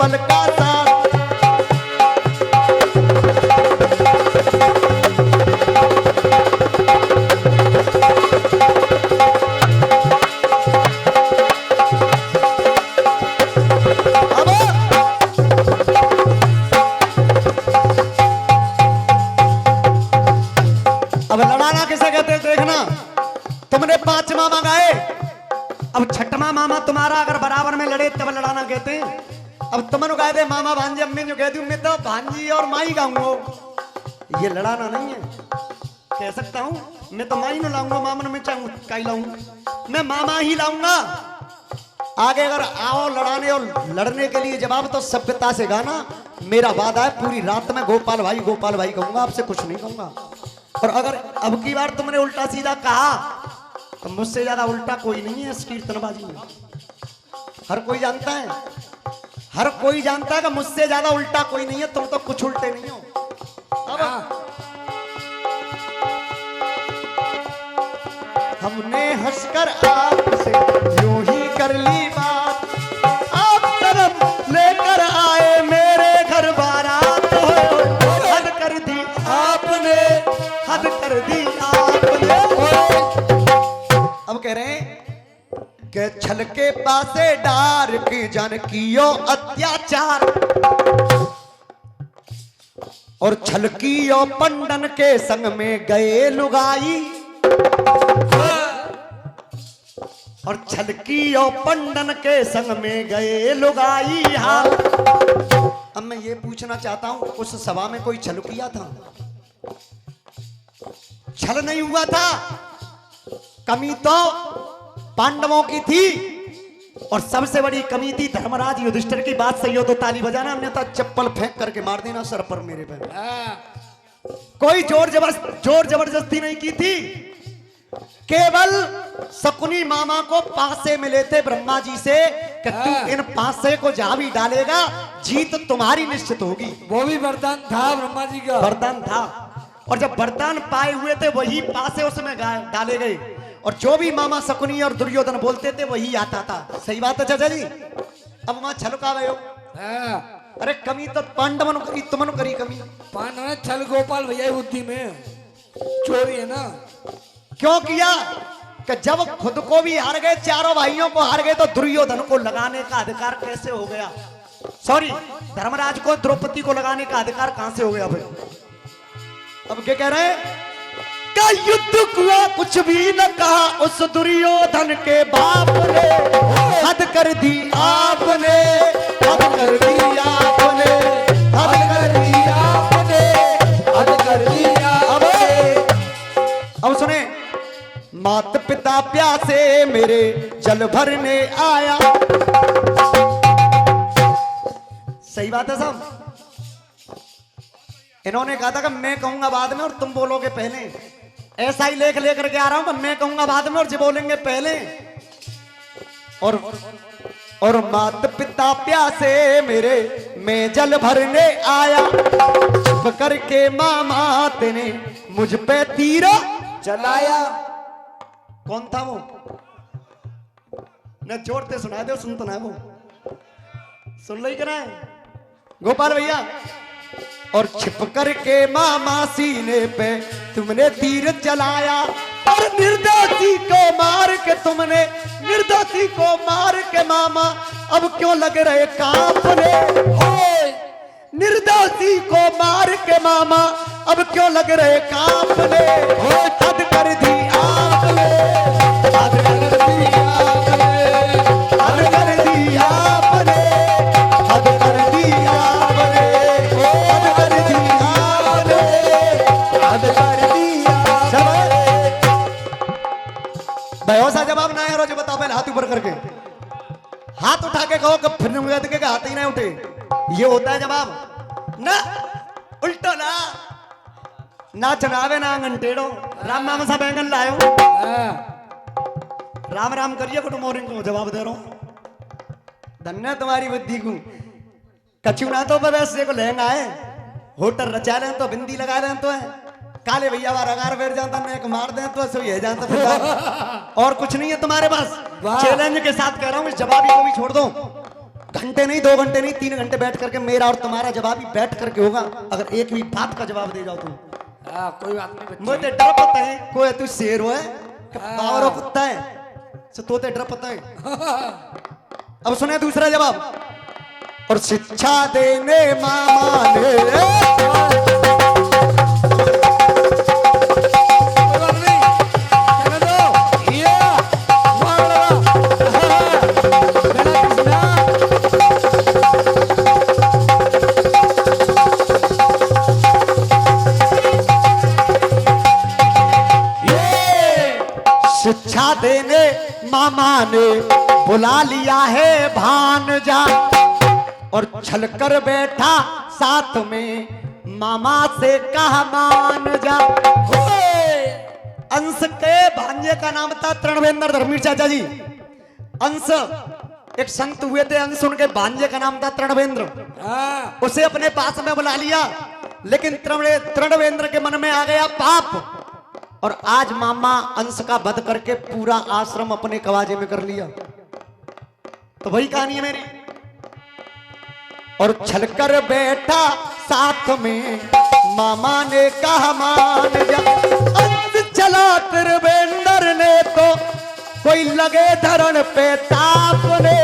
पल का साथ। अब लड़ाना किसे कहते हैं देखना। तुमने 5 मामा गाए, अब 6वां मामा तुम्हारा अगर बराबर में लड़े तब लड़ाना कहते हैं। अब तुमने गाए थे मामा भांजी, अब मैं जो कहती हूँ मैं तो भांजी और माई गाऊंगा, ये लड़ाना नहीं है। कह सकता हूँ मैं तो माई न लाऊंगा, मामा में चाहूँ काई लाऊंगा, मैं मामा ही लाऊंगा। आगे अगर आओ लड़ाने और लड़ने के लिए जवाब तो सभ्यता से गाना। मेरा वादा है पूरी रात में गोपाल भाई कहूंगा, आपसे कुछ नहीं कहूंगा। और अगर अब की बार तुमने उल्टा सीधा कहा तो मुझसे ज्यादा उल्टा कोई नहीं है इस कीर्तनबाजी में। हर कोई जानता है, हर कोई जानता है कि मुझसे ज्यादा उल्टा कोई नहीं है। तुम तो कुछ उल्टे नहीं हो। अब हमने हंसकर आपसे यूं ही कर ली बात, आप तरफ लेकर आए मेरे घर बारात हो। हद कर दी आपने, हद कर दी आपने। अब कह रहे हैं कि छल के पासे डार की जन कियो अत्याचार, और छल कियो पंडन के संग में गए लुगाई, और छलकियो पंडन के संग में गए लुगाई हाल। अब मैं ये पूछना चाहता हूं उस सभा में कोई छल किया था? छल नहीं हुआ था। कमी तो पांडवों की थी, और सबसे बड़ी कमी थी धर्मराज युधिष्ठिर की। बात सही हो तो ताली बजाना, अन्यथा चप्पल फेंक करके मार देना सर पर मेरे पे। कोई जोर जबरदस्ती नहीं की थी। केवल शकुनी मामा को पासे मिले थे ब्रह्मा जी से कि तू इन पासे को जहां भी डालेगा जीत तुम्हारी निश्चित होगी। वो भी वरदान था ब्रह्मा जी का, वरदान था। और जब वरदान पाए हुए थे वही पासे उसमें डाले गए, और जो भी मामा शकुनी और दुर्योधन बोलते थे वही आता था। सही बात है चाचा जी। अब वहां छलका गए हो। अरे कमी तो पांडवन करी, तुमन करी कमी। पांडव ने छल गोपाल भैया बुद्धि में चोरी है ना। क्यों किया कि जब खुद को भी हार गए, चारों भाइयों को हार गए, तो दुर्योधन को लगाने का अधिकार कैसे हो गया? सॉरी, धर्मराज को द्रौपदी को लगाने का अधिकार कहां से हो गया भाई? अब क्या कह रहे हैं? का युद्ध हुआ कुछ भी न कहा उस दुर्योधन के बाप ने, हद कर दी आपने, हद कर दी आपने, हद कर दी आपने, हद कर दी आपने। अब सुने, मात पिता प्यासे मेरे जल भरने आया। सही बात है साहब। इन्होंने कहा था कि मैं कहूंगा बाद में और तुम बोलोगे पहले। ऐसा ही लेख लेकर के आ रहा हूं कि मैं कहूंगा बाद में और जी बोलेंगे पहले। और मात पिता प्यासे मेरे मैं जल भरने आया, छुप करके मामा तेने मुझ पे तीर चलाया। कौन था वो? न जोर से सुना दो, सुन तो ना वो सुन ली करा है गोपाल भैया। और छिप करके मामा सीने पे तुमने तीर चलाया, और निर्दोषी को मार के तुमने, निर्दोषी को मार के मामा अब क्यों लग रहे कांपने? निर्दोषी को मार के मामा अब क्यों लग रहे कांपने? हद कर दी आपने, हद कर दी आपने, हद कर दी आपने, हद कर दी आपने, हद कर दी आपने, हद कर दी आपने। भयोसा जवाब ना है रोज बताओ पहले हाथ ऊपर करके, हाथ उठा के कहो कि फिर के हाथ ही ना उठे, ये होता है जवाब ना। उल्टो ना चढ़ावे ना आंगन टेढ़ो। राम नाम सा बैंगन लायो, राम राम करिए गुड मॉर्निंग को जवाब दे रहा हूं। धन्य तुम्हारी बुद्धि को। कछु ना तो वैसे को लहंगा है, होटल रचा रहे तो बिंदी लगा रहे तो है, काले भैया बार अगार बैठ जाता नेक मार दे तो ऐसे ही जाता। और कुछ नहीं है तुम्हारे पास। चैलेंज के साथ कह रहा हूं, इस जवाबी को भी छोड़ दो। घंटे नहीं, 2 घंटे नहीं, 3 घंटे बैठ करके मेरा और तुम्हारा जवाब ही बैठ करके होगा। अगर एक भी बात का जवाब दे जाओ तुम। हाँ कोई बात नहीं बच्चे। मुझे डर पता है कोई तू शेर है पावर कुत्ता है सो तो डर पता है। अब सुने दूसरा जवाब। और शिक्षा देने मामा ने शिक्षा देने मामा ने बुला लिया है भांजा और छलकर बैठा साथ में मामा से कहा मान जा। अंश के भांजे का नाम था तरणवेंद्र धर्मीर चाचा जी। अंश एक संत हुए थे, अंश उनके भांजे का नाम था तरणवेंद्र। हाँ उसे अपने पास में बुला लिया, लेकिन तरणवेंद्र के मन में आ गया पाप और आज मामा अंश का वध करके पूरा आश्रम अपने कवाजे में कर लिया। तो वही कहानी है मेरी। और छलकर बैठा साथ में मामा ने कहा मान जा। अंश चला त्रिवेंद्र ने तो कोई लगे धरण पे ताप ने